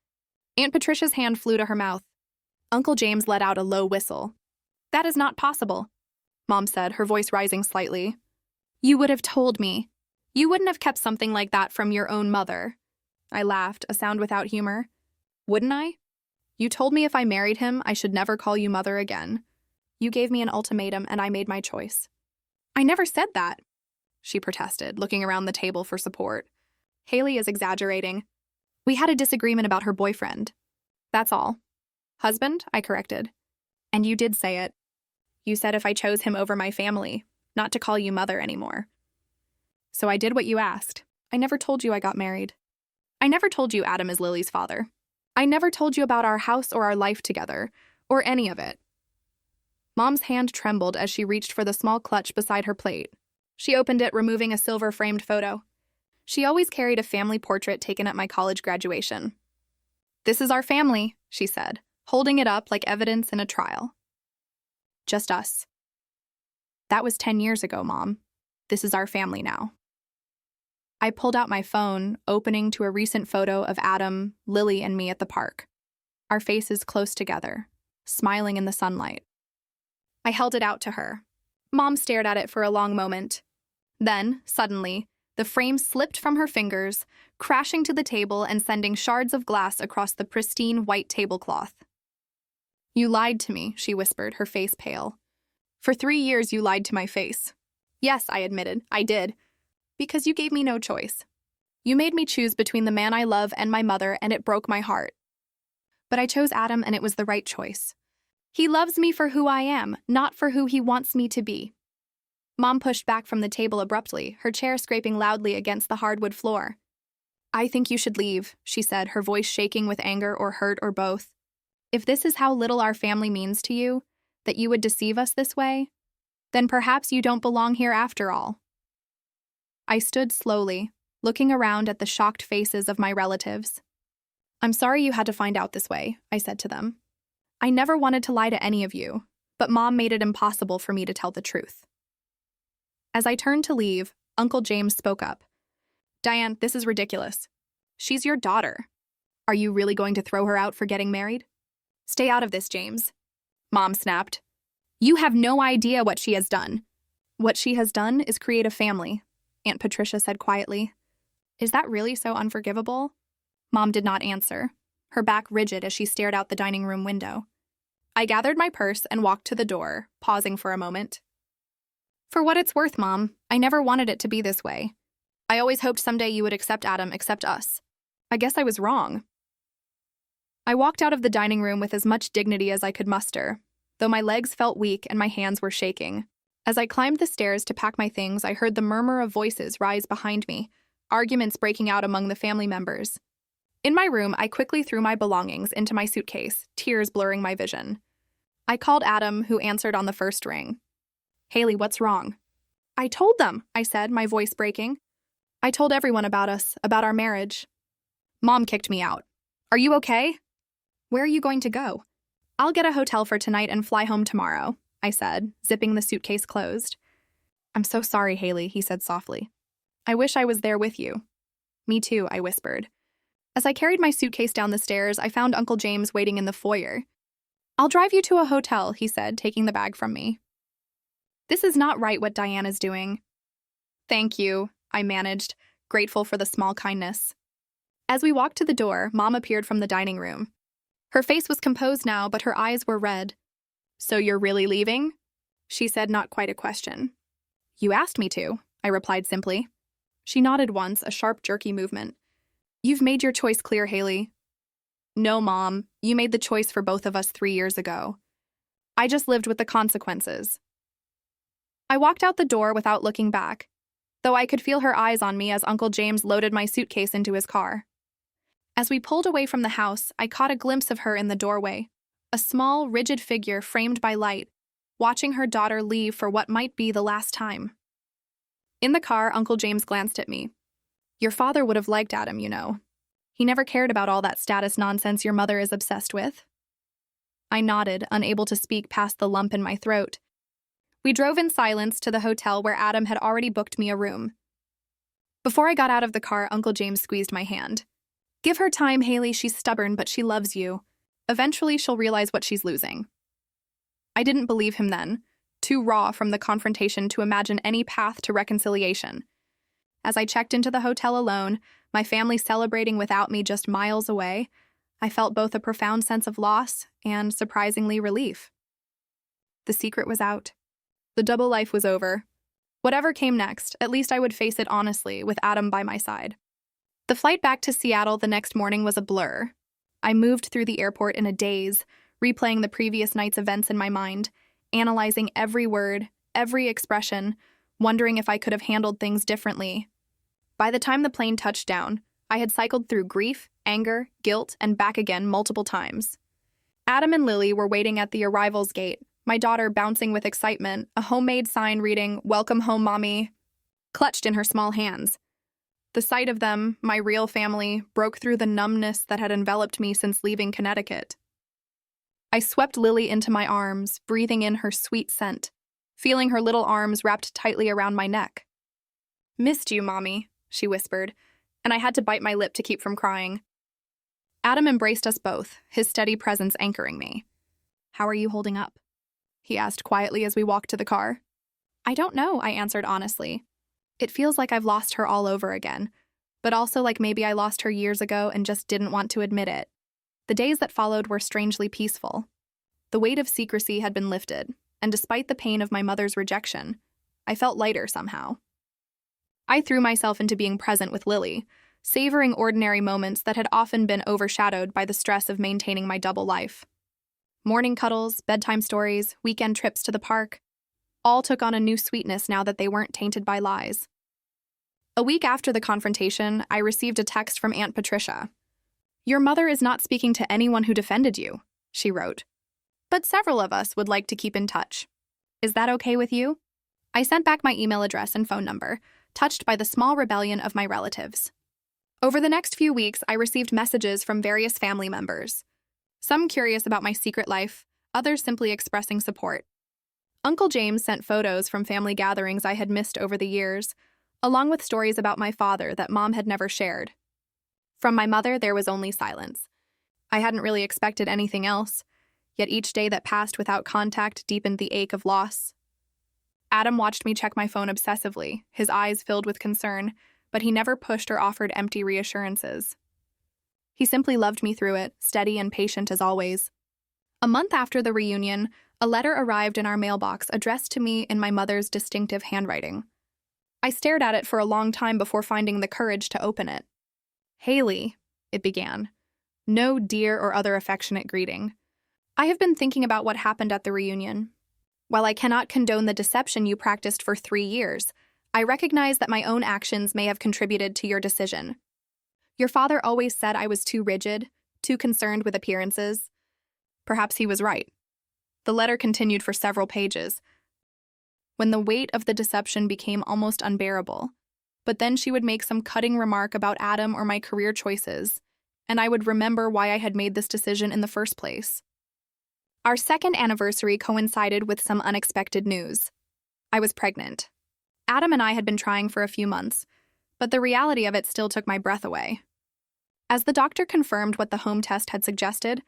Aunt Patricia's hand flew to her mouth. Uncle James let out a low whistle. That is not possible, Mom said, her voice rising slightly. You would have told me. You wouldn't have kept something like that from your own mother. I laughed, a sound without humor. Wouldn't I? You told me if I married him, I should never call you mother again. You gave me an ultimatum, and I made my choice. I never said that, she protested, looking around the table for support. Haley is exaggerating. We had a disagreement about her boyfriend. That's all. Husband, I corrected. And you did say it. You said if I chose him over my family, not to call you mother anymore. So I did what you asked. I never told you I got married. I never told you Adam is Lily's father. I never told you about our house or our life together, or any of it. Mom's hand trembled as she reached for the small clutch beside her plate. She opened it, removing a silver-framed photo. She always carried a family portrait taken at my college graduation. This is our family, she said, holding it up like evidence in a trial. Just us. That was 10 years ago, Mom. This is our family now. I pulled out my phone, opening to a recent photo of Adam, Lily, and me at the park. Our faces close together, smiling in the sunlight. I held it out to her. Mom stared at it for a long moment. Then, suddenly, the frame slipped from her fingers, crashing to the table and sending shards of glass across the pristine white tablecloth. You lied to me, she whispered, her face pale. For 3 years you lied to my face. Yes, I admitted, I did. Because you gave me no choice. You made me choose between the man I love and my mother, and it broke my heart. But I chose Adam, and it was the right choice. He loves me for who I am, not for who he wants me to be. Mom pushed back from the table abruptly, her chair scraping loudly against the hardwood floor. I think you should leave, she said, her voice shaking with anger or hurt or both. If this is how little our family means to you, that you would deceive us this way, then perhaps you don't belong here after all. I stood slowly, looking around at the shocked faces of my relatives. I'm sorry you had to find out this way, I said to them. I never wanted to lie to any of you, but Mom made it impossible for me to tell the truth. As I turned to leave, Uncle James spoke up. Diane, this is ridiculous. She's your daughter. Are you really going to throw her out for getting married? Stay out of this, James. Mom snapped. You have no idea what she has done. What she has done is create a family, Aunt Patricia said quietly. Is that really so unforgivable? Mom did not answer, her back rigid as she stared out the dining room window. I gathered my purse and walked to the door, pausing for a moment. For what it's worth, Mom, I never wanted it to be this way. I always hoped someday you would accept Adam, accept us. I guess I was wrong. I walked out of the dining room with as much dignity as I could muster, though my legs felt weak and my hands were shaking. As I climbed the stairs to pack my things, I heard the murmur of voices rise behind me, arguments breaking out among the family members. In my room, I quickly threw my belongings into my suitcase, tears blurring my vision. I called Adam, who answered on the first ring. Haley, what's wrong? I told them, I said, my voice breaking. I told everyone about us, about our marriage. Mom kicked me out. Are you okay? Where are you going to go? I'll get a hotel for tonight and fly home tomorrow, I said, zipping the suitcase closed. I'm so sorry, Haley, he said softly. I wish I was there with you. Me too, I whispered. As I carried my suitcase down the stairs, I found Uncle James waiting in the foyer. I'll drive you to a hotel, he said, taking the bag from me. This is not right what Diane is doing. Thank you, I managed, grateful for the small kindness. As we walked to the door, Mom appeared from the dining room. Her face was composed now, but her eyes were red. So you're really leaving? She said, not quite a question. You asked me to, I replied simply. She nodded once, a sharp, jerky movement. You've made your choice clear, Haley. No, Mom, you made the choice for both of us 3 years ago. I just lived with the consequences. I walked out the door without looking back, though I could feel her eyes on me as Uncle James loaded my suitcase into his car. As we pulled away from the house, I caught a glimpse of her in the doorway, a small, rigid figure framed by light, watching her daughter leave for what might be the last time. In the car, Uncle James glanced at me. Your father would have liked Adam, you know. He never cared about all that status nonsense your mother is obsessed with. I nodded, unable to speak past the lump in my throat. We drove in silence to the hotel where Adam had already booked me a room. Before I got out of the car, Uncle James squeezed my hand. "Give her time, Haley. She's stubborn, but she loves you. Eventually, she'll realize what she's losing." I didn't believe him then, too raw from the confrontation to imagine any path to reconciliation. As I checked into the hotel alone, my family celebrating without me just miles away, I felt both a profound sense of loss and, surprisingly, relief. The secret was out. The double life was over. Whatever came next, at least I would face it honestly, with Adam by my side. The flight back to Seattle the next morning was a blur. I moved through the airport in a daze, replaying the previous night's events in my mind, analyzing every word, every expression, wondering if I could have handled things differently. By the time the plane touched down, I had cycled through grief, anger, guilt, and back again multiple times. Adam and Lily were waiting at the arrivals gate, my daughter bouncing with excitement, a homemade sign reading, "Welcome home, Mommy," clutched in her small hands. The sight of them, my real family, broke through the numbness that had enveloped me since leaving Connecticut. I swept Lily into my arms, breathing in her sweet scent, feeling her little arms wrapped tightly around my neck. "Missed you, Mommy," she whispered, and I had to bite my lip to keep from crying. Adam embraced us both, his steady presence anchoring me. "How are you holding up?" he asked quietly as we walked to the car. "I don't know," I answered honestly. "It feels like I've lost her all over again, but also like maybe I lost her years ago and just didn't want to admit it." The days that followed were strangely peaceful. The weight of secrecy had been lifted, and despite the pain of my mother's rejection, I felt lighter somehow. I threw myself into being present with Lily, savoring ordinary moments that had often been overshadowed by the stress of maintaining my double life. Morning cuddles, bedtime stories, weekend trips to the park, all took on a new sweetness now that they weren't tainted by lies. A week after the confrontation, I received a text from Aunt Patricia. "Your mother is not speaking to anyone who defended you," she wrote. "But several of us would like to keep in touch. Is that okay with you?" I sent back my email address and phone number, touched by the small rebellion of my relatives. Over the next few weeks, I received messages from various family members. Some curious about my secret life, others simply expressing support. Uncle James sent photos from family gatherings I had missed over the years, along with stories about my father that Mom had never shared. From my mother, there was only silence. I hadn't really expected anything else, yet each day that passed without contact deepened the ache of loss. Adam watched me check my phone obsessively, his eyes filled with concern, but he never pushed or offered empty reassurances. He simply loved me through it, steady and patient as always. A month after the reunion, a letter arrived in our mailbox addressed to me in my mother's distinctive handwriting. I stared at it for a long time before finding the courage to open it. "Haley," it began. No dear or other affectionate greeting. "I have been thinking about what happened at the reunion. While I cannot condone the deception you practiced for 3 years, I recognize that my own actions may have contributed to your decision. Your father always said I was too rigid, too concerned with appearances. Perhaps he was right." The letter continued for several pages, when the weight of the deception became almost unbearable. But then she would make some cutting remark about Adam or my career choices, and I would remember why I had made this decision in the first place. Our second anniversary coincided with some unexpected news. I was pregnant. Adam and I had been trying for a few months, but the reality of it still took my breath away. As the doctor confirmed what the home test had suggested,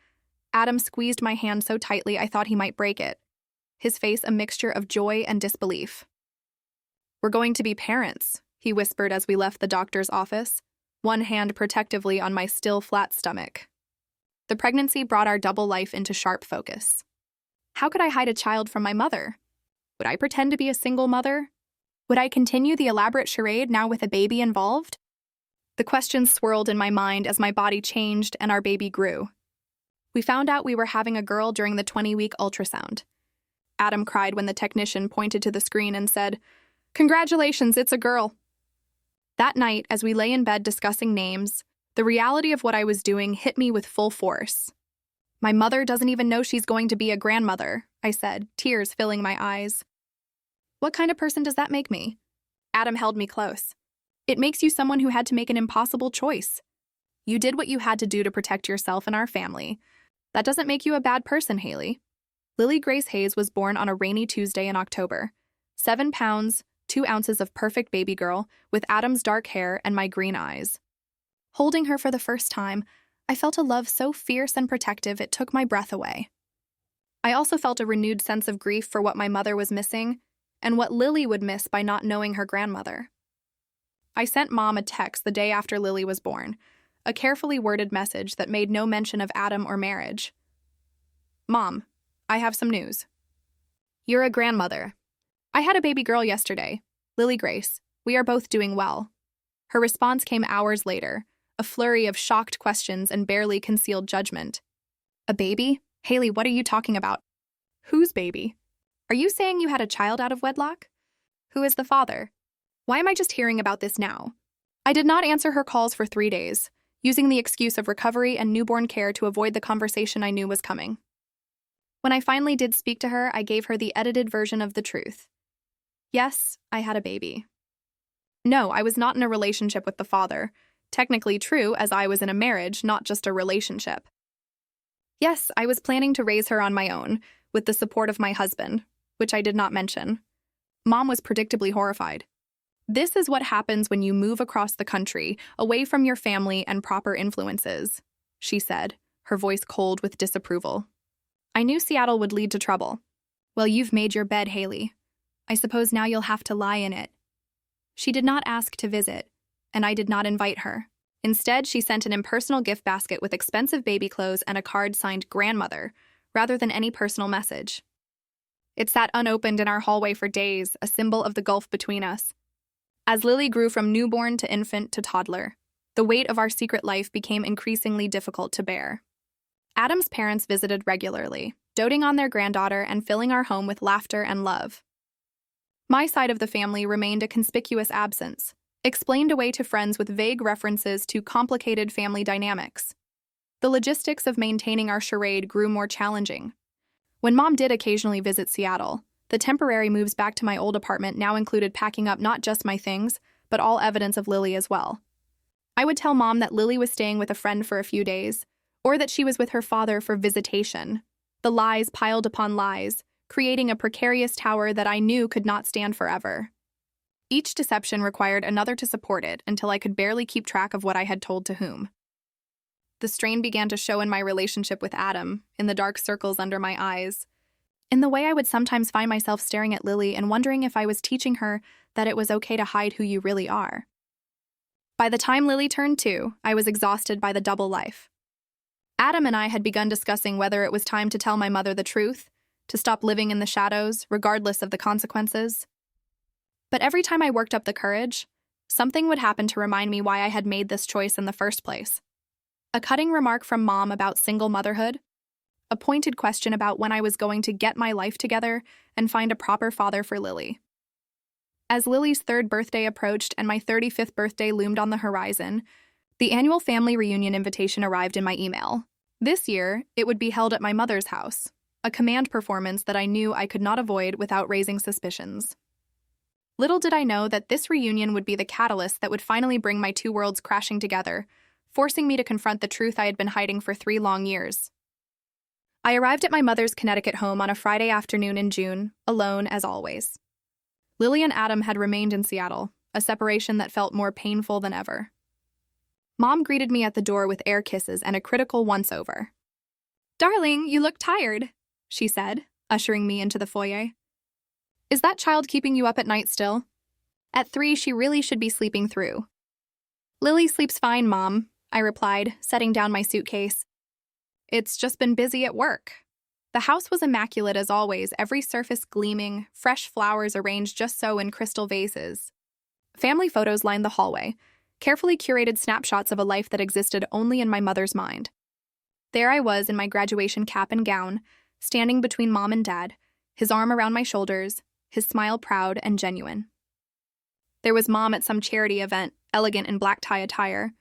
Adam squeezed my hand so tightly I thought he might break it, his face a mixture of joy and disbelief. "We're going to be parents," he whispered as we left the doctor's office, one hand protectively on my still flat stomach. The pregnancy brought our double life into sharp focus. How could I hide a child from my mother? Would I pretend to be a single mother? Would I continue the elaborate charade now with a baby involved? The questions swirled in my mind as my body changed and our baby grew. We found out we were having a girl during the 20-week ultrasound. Adam cried when the technician pointed to the screen and said, "Congratulations, it's a girl." That night, as we lay in bed discussing names, the reality of what I was doing hit me with full force. "My mother doesn't even know she's going to be a grandmother," I said, tears filling my eyes. "What kind of person does that make me?" Adam held me close. "It makes you someone who had to make an impossible choice. You did what you had to do to protect yourself and our family. That doesn't make you a bad person, Haley. Lily Grace Hayes was born on a rainy Tuesday in October. 7 pounds, 2 ounces of perfect baby girl, with Adam's dark hair and my green eyes. Holding her for the first time, I felt a love so fierce and protective it took my breath away. I also felt a renewed sense of grief for what my mother was missing and what Lily would miss by not knowing her grandmother. I sent Mom a text the day after Lily was born, a carefully worded message that made no mention of Adam or marriage. Mom, I have some news. You're a grandmother. I had a baby girl yesterday, Lily Grace. We are both doing well. Her response came hours later, a flurry of shocked questions and barely concealed judgment. A baby? Haley, what are you talking about? Whose baby? Are you saying you had a child out of wedlock? Who is the father? Why am I just hearing about this now? I did not answer her calls for 3 days, using the excuse of recovery and newborn care to avoid the conversation I knew was coming. When I finally did speak to her, I gave her the edited version of the truth. Yes, I had a baby. No, I was not in a relationship with the father. Technically true, as I was in a marriage, not just a relationship. Yes, I was planning to raise her on my own, with the support of my husband, which I did not mention. Mom was predictably horrified. This is what happens when you move across the country, away from your family and proper influences, she said, her voice cold with disapproval. I knew Seattle would lead to trouble. Well, you've made your bed, Haley. I suppose now you'll have to lie in it. She did not ask to visit, and I did not invite her. Instead, she sent an impersonal gift basket with expensive baby clothes and a card signed grandmother, rather than any personal message. It sat unopened in our hallway for days, a symbol of the gulf between us. As Lily grew from newborn to infant to toddler, the weight of our secret life became increasingly difficult to bear. Adam's parents visited regularly, doting on their granddaughter and filling our home with laughter and love. My side of the family remained a conspicuous absence, explained away to friends with vague references to complicated family dynamics. The logistics of maintaining our charade grew more challenging. When Mom did occasionally visit Seattle, the temporary moves back to my old apartment now included packing up not just my things, but all evidence of Lily as well. I would tell Mom that Lily was staying with a friend for a few days, or that she was with her father for visitation. The lies piled upon lies, creating a precarious tower that I knew could not stand forever. Each deception required another to support it until I could barely keep track of what I had told to whom. The strain began to show in my relationship with Adam, in the dark circles under my eyes. In the way I would sometimes find myself staring at Lily and wondering if I was teaching her that it was okay to hide who you really are. By the time Lily turned 2, I was exhausted by the double life. Adam and I had begun discussing whether it was time to tell my mother the truth, to stop living in the shadows, regardless of the consequences. But every time I worked up the courage, something would happen to remind me why I had made this choice in the first place. A cutting remark from Mom about single motherhood, a pointed question about when I was going to get my life together and find a proper father for Lily. As Lily's 3rd birthday approached and my 35th birthday loomed on the horizon, the annual family reunion invitation arrived in my email. This year, it would be held at my mother's house, a command performance that I knew I could not avoid without raising suspicions. Little did I know that this reunion would be the catalyst that would finally bring my 2 worlds crashing together, forcing me to confront the truth I had been hiding for 3 long years. I arrived at my mother's Connecticut home on a Friday afternoon in June, alone as always. Lily and Adam had remained in Seattle, a separation that felt more painful than ever. Mom greeted me at the door with air kisses and a critical once-over. "Darling, you look tired," she said, ushering me into the foyer. "Is that child keeping you up at night still?" At 3, she really should be sleeping through. "Lily sleeps fine, Mom," I replied, setting down my suitcase. "It's just been busy at work." The house was immaculate as always, every surface gleaming, fresh flowers arranged just so in crystal vases. Family photos lined the hallway, carefully curated snapshots of a life that existed only in my mother's mind. There I was in my graduation cap and gown, standing between Mom and Dad, his arm around my shoulders, his smile proud and genuine. There was Mom at some charity event, elegant in black tie attire.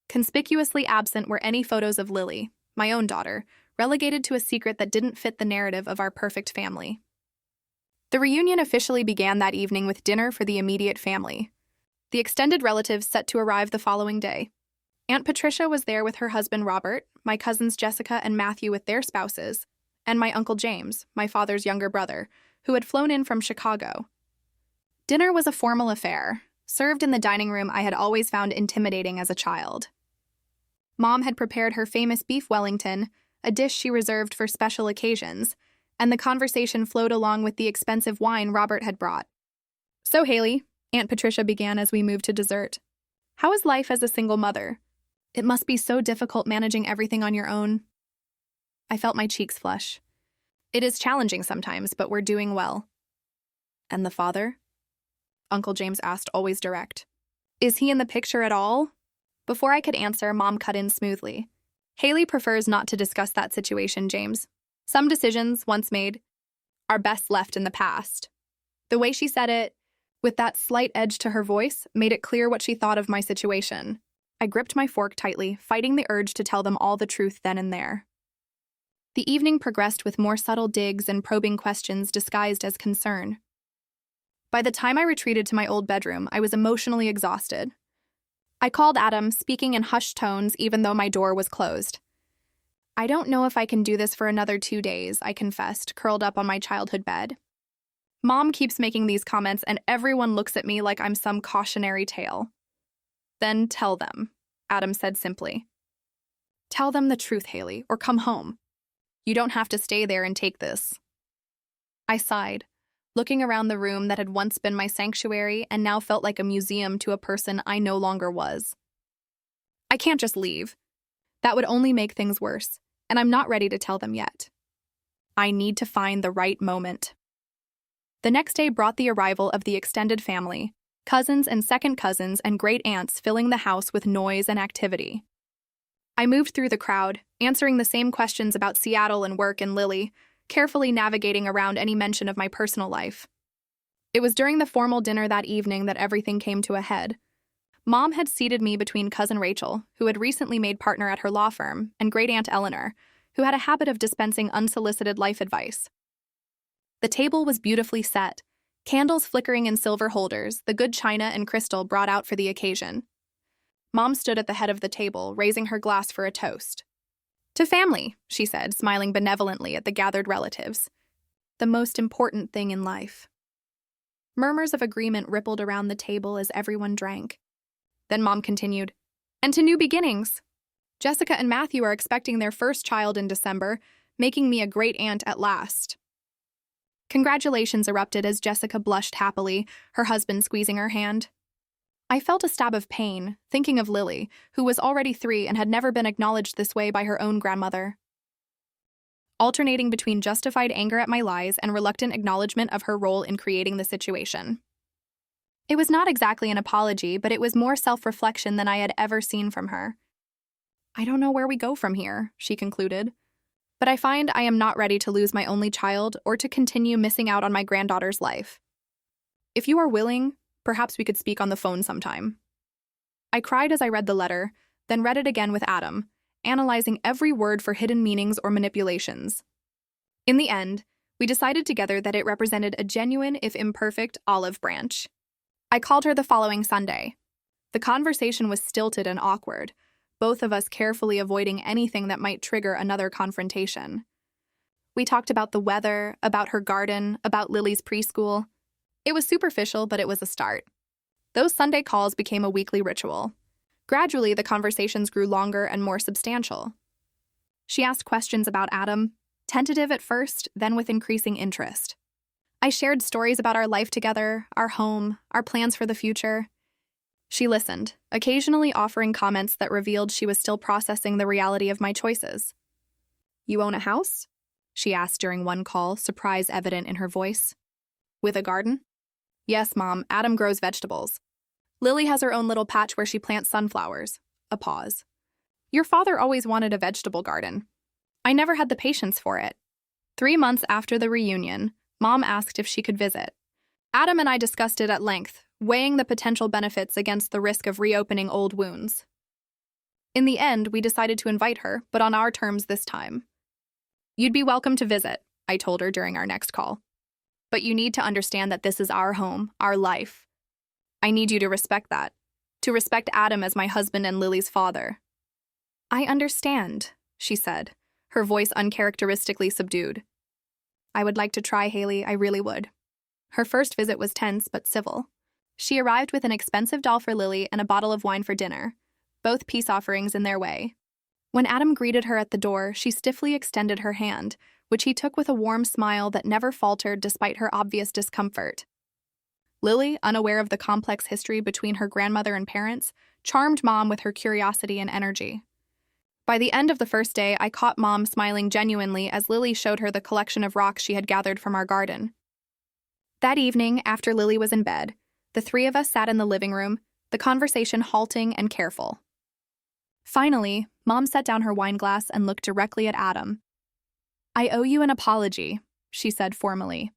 Conspicuously absent were any photos of Lily, my own daughter, relegated to a secret that didn't fit the narrative of our perfect family. The reunion officially began that evening with dinner for the immediate family. The extended relatives set to arrive the following day. Aunt Patricia was there with her husband Robert, my cousins Jessica and Matthew with their spouses, and my Uncle James, my father's younger brother, who had flown in from Chicago. Dinner was a formal affair, served in the dining room I had always found intimidating as a child. Mom had prepared her famous beef Wellington, a dish she reserved for special occasions, and the conversation flowed along with the expensive wine Robert had brought. "So, Haley," Aunt Patricia began as we moved to dessert, "how is life as a single mother? It must be so difficult managing everything on your own." I felt my cheeks flush. "It is challenging sometimes, but we're doing well." "And the father?" Uncle James asked, always direct. "Is he in the picture at all?" Before I could answer, Mom cut in smoothly. "Haley prefers not to discuss that situation, James. Some decisions, once made, are best left in the past." The way she said it, with that slight edge to her voice, made it clear what she thought of my situation. I gripped my fork tightly, fighting the urge to tell them all the truth then and there. The evening progressed with more subtle digs and probing questions disguised as concern. By the time I retreated to my old bedroom, I was emotionally exhausted. I called Adam, speaking in hushed tones even though my door was closed. "I don't know if I can do this for another 2 days," I confessed, curled up on my childhood bed. "Mom keeps making these comments and everyone looks at me like I'm some cautionary tale." "Then tell them," Adam said simply. "Tell them the truth, Haley, or come home. You don't have to stay there and take this." I sighed, looking around the room that had once been my sanctuary and now felt like a museum to a person I no longer was. "I can't just leave. That would only make things worse, and I'm not ready to tell them yet. I need to find the right moment." The next day brought the arrival of the extended family, cousins and second cousins and great aunts filling the house with noise and activity. I moved through the crowd, answering the same questions about Seattle and work and Lily, carefully navigating around any mention of my personal life. It was during the formal dinner that evening that everything came to a head. Mom had seated me between Cousin Rachel, who had recently made partner at her law firm, and Great Aunt Eleanor, who had a habit of dispensing unsolicited life advice. The table was beautifully set, candles flickering in silver holders, the good china and crystal brought out for the occasion. Mom stood at the head of the table, raising her glass for a toast. "To family," she said, smiling benevolently at the gathered relatives. "The most important thing in life." Murmurs of agreement rippled around the table as everyone drank. Then Mom continued, "And to new beginnings. Jessica and Matthew are expecting their first child in December, making me a great aunt at last." Congratulations erupted as Jessica blushed happily, her husband squeezing her hand. I felt a stab of pain, thinking of Lily, who was already 3 and had never been acknowledged this way by her own grandmother. Alternating between justified anger at my lies and reluctant acknowledgement of her role in creating the situation. It was not exactly an apology, but it was more self-reflection than I had ever seen from her. "I don't know where we go from here," she concluded. "But I find I am not ready to lose my only child or to continue missing out on my granddaughter's life. If you are willing, perhaps we could speak on the phone sometime." I cried as I read the letter, then read it again with Adam, analyzing every word for hidden meanings or manipulations. In the end, we decided together that it represented a genuine, if imperfect, olive branch. I called her the following Sunday. The conversation was stilted and awkward, both of us carefully avoiding anything that might trigger another confrontation. We talked about the weather, about her garden, about Lily's preschool. It was superficial, but it was a start. Those Sunday calls became a weekly ritual. Gradually, the conversations grew longer and more substantial. She asked questions about Adam, tentative at first, then with increasing interest. I shared stories about our life together, our home, our plans for the future. She listened, occasionally offering comments that revealed she was still processing the reality of my choices. "You own a house?" she asked during one call, surprise evident in her voice. "With a garden?" "Yes, Mom, Adam grows vegetables. Lily has her own little patch where she plants sunflowers." A pause. "Your father always wanted a vegetable garden. I never had the patience for it." 3 months after the reunion, Mom asked if she could visit. Adam and I discussed it at length, weighing the potential benefits against the risk of reopening old wounds. In the end, we decided to invite her, but on our terms this time. "You'd be welcome to visit," I told her during our next call. "But you need to understand that this is our home, our life. I need you to respect that, to respect Adam as my husband and Lily's father. I understand, she said, her voice uncharacteristically subdued. I would like to try, Haley, I really would. Her first visit was tense but civil. She arrived with an expensive doll for Lily and a bottle of wine for dinner, both peace offerings in their way. When Adam greeted her at the door, she stiffly extended her hand, which he took with a warm smile that never faltered despite her obvious discomfort. Lily, unaware of the complex history between her grandmother and parents, charmed Mom with her curiosity and energy. By the end of the first day, I caught Mom smiling genuinely as Lily showed her the collection of rocks she had gathered from our garden. That evening, after Lily was in bed, the three of us sat in the living room, the conversation halting and careful. Finally, Mom set down her wine glass and looked directly at Adam. I owe you an apology, she said formally.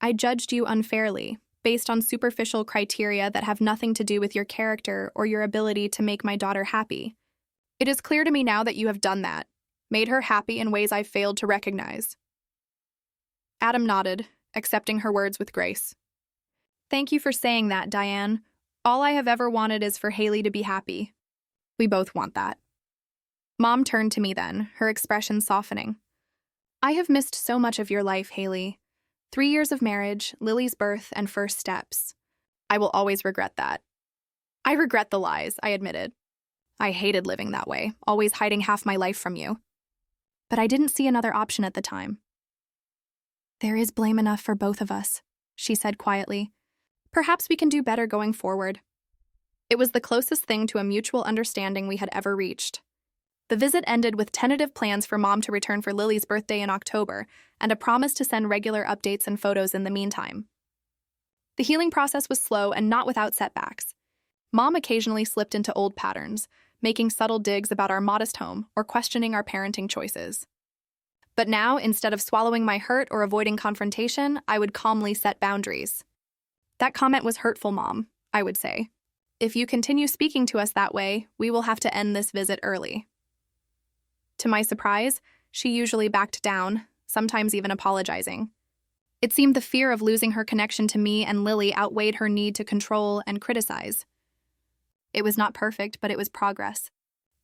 I judged you unfairly, based on superficial criteria that have nothing to do with your character or your ability to make my daughter happy. It is clear to me now that you have done that, made her happy in ways I failed to recognize. Adam nodded, accepting her words with grace. Thank you for saying that, Diane. All I have ever wanted is for Haley to be happy. We both want that. Mom turned to me then, her expression softening. I have missed so much of your life, Haley. 3 years of marriage, Lily's birth, and first steps. I will always regret that. I regret the lies, I admitted. I hated living that way, always hiding half my life from you. But I didn't see another option at the time. There is blame enough for both of us, she said quietly. Perhaps we can do better going forward. It was the closest thing to a mutual understanding we had ever reached. The visit ended with tentative plans for Mom to return for Lily's birthday in October and a promise to send regular updates and photos in the meantime. The healing process was slow and not without setbacks. Mom occasionally slipped into old patterns, making subtle digs about our modest home or questioning our parenting choices. But now, instead of swallowing my hurt or avoiding confrontation, I would calmly set boundaries. That comment was hurtful, Mom, I would say. If you continue speaking to us that way, we will have to end this visit early. To my surprise, she usually backed down, sometimes even apologizing. It seemed the fear of losing her connection to me and Lily outweighed her need to control and criticize. It was not perfect, but it was progress.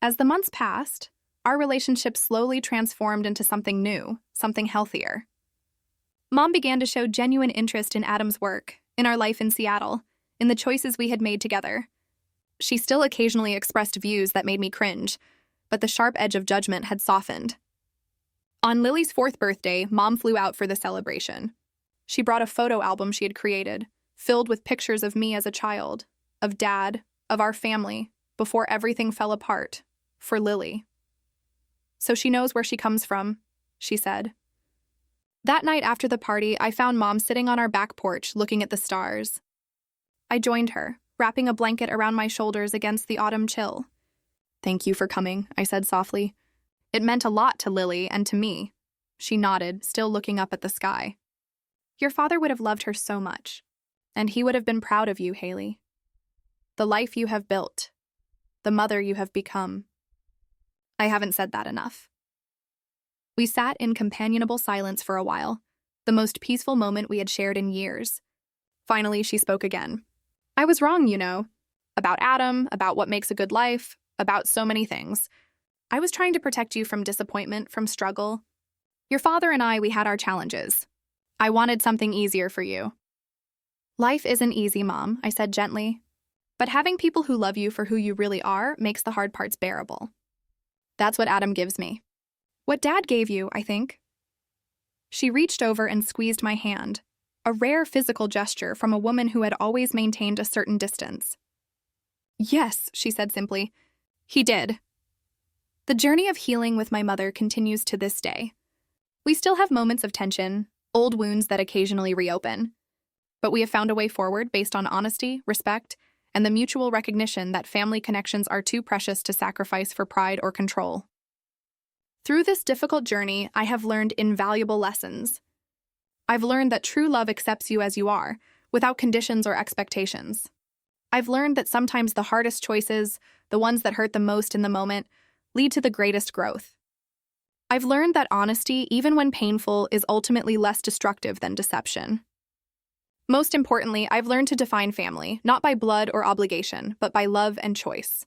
As the months passed, our relationship slowly transformed into something new, something healthier. Mom began to show genuine interest in Adam's work, in our life in Seattle, in the choices we had made together. She still occasionally expressed views that made me cringe, but the sharp edge of judgment had softened. On Lily's 4th birthday, Mom flew out for the celebration. She brought a photo album she had created, filled with pictures of me as a child, of Dad, of our family, before everything fell apart, for Lily. So she knows where she comes from, she said. That night after the party, I found Mom sitting on our back porch looking at the stars. I joined her, wrapping a blanket around my shoulders against the autumn chill. Thank you for coming, I said softly. It meant a lot to Lily and to me. She nodded, still looking up at the sky. Your father would have loved her so much, and he would have been proud of you, Haley. The life you have built, the mother you have become. I haven't said that enough. We sat in companionable silence for a while, the most peaceful moment we had shared in years. Finally, she spoke again. I was wrong, you know. About Adam, about what makes a good life, about so many things. I was trying to protect you from disappointment, from struggle. Your father and I, we had our challenges. I wanted something easier for you. Life isn't easy, Mom, I said gently. But having people who love you for who you really are makes the hard parts bearable. That's what Adam gives me. What Dad gave you, I think. She reached over and squeezed my hand, a rare physical gesture from a woman who had always maintained a certain distance. Yes, she said simply. He did. The journey of healing with my mother continues to this day. We still have moments of tension, old wounds that occasionally reopen. But we have found a way forward based on honesty, respect, and the mutual recognition that family connections are too precious to sacrifice for pride or control. Through this difficult journey, I have learned invaluable lessons. I've learned that true love accepts you as you are, without conditions or expectations. I've learned that sometimes the hardest choices, the ones that hurt the most in the moment, lead to the greatest growth. I've learned that honesty, even when painful, is ultimately less destructive than deception. Most importantly, I've learned to define family, not by blood or obligation, but by love and choice.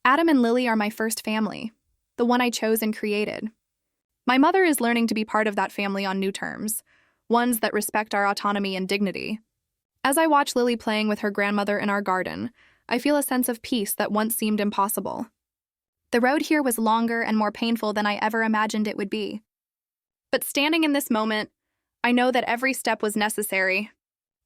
Adam and Lily are my first family, the one I chose and created. My mother is learning to be part of that family on new terms, ones that respect our autonomy and dignity. As I watch Lily playing with her grandmother in our garden, I feel a sense of peace that once seemed impossible. The road here was longer and more painful than I ever imagined it would be. But standing in this moment, I know that every step was necessary.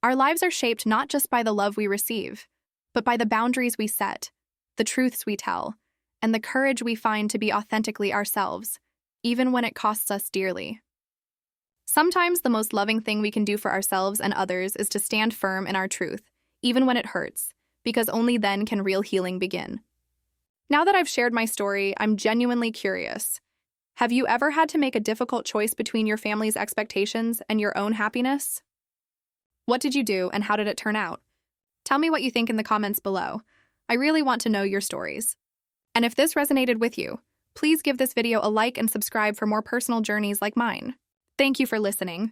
Our lives are shaped not just by the love we receive, but by the boundaries we set, the truths we tell, and the courage we find to be authentically ourselves, even when it costs us dearly. Sometimes the most loving thing we can do for ourselves and others is to stand firm in our truth, even when it hurts, because only then can real healing begin. Now that I've shared my story, I'm genuinely curious. Have you ever had to make a difficult choice between your family's expectations and your own happiness? What did you do and how did it turn out? Tell me what you think in the comments below. I really want to know your stories. And if this resonated with you, please give this video a like and subscribe for more personal journeys like mine. Thank you for listening.